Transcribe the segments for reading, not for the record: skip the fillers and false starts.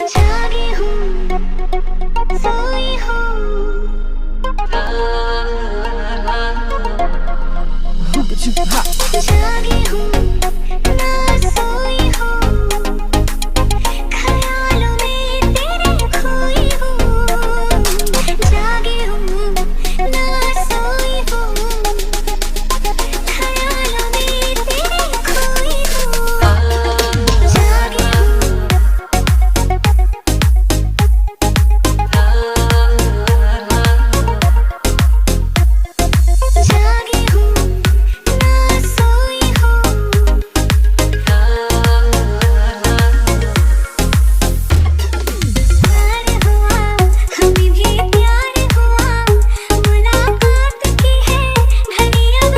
जागी हूँ, सोई हूँ। जागी हूँ, ना सोई हूँ, ख्यालों में तेरे खोई हूँ। जागी हूँ, ना सोई हूँ, ख्यालों में तेरे खोई हूँ। जागी हूँ, जागी हूँ, ना सोई हूँ। प्यार हुआ, हमें भी प्यार हुआ, मुलाकात की है घड़ी अब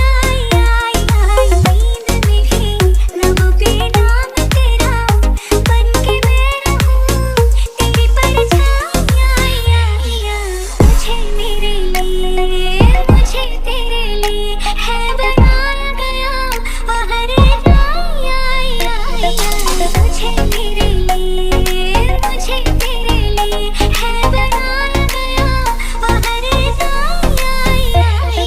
आई आई आई। नींद में भी लबों पे नाम तेरा, बन के मैं रहूं तेरी परछाई आई आई। मुझे मेरे लिए, मुझे तेरे लिए है बनाया गया और आई आई आई। मुझे मेरे लिए, मुझे तेरे लिए है बनाया गया और आई आई आई।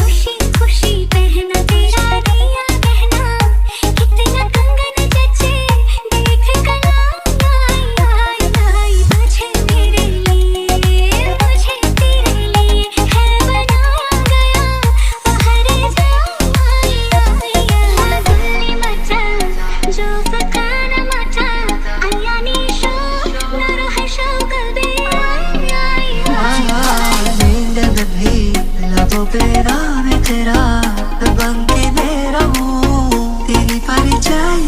खुशी खुशी पहना तेरा दिया गहना, कितना कंगन जचे देख कलाई आई आई। तुझे मेरे लिए, मुझे तेरे लिए है बनाया गया और आई आई आई। दिल्ली मचा जो फकान मचा अयानी शो नरो है शौक बे आई आई आई। नींद में भी लबों पे नाम है तेरा बन के मैं रहूं तेरी परछाई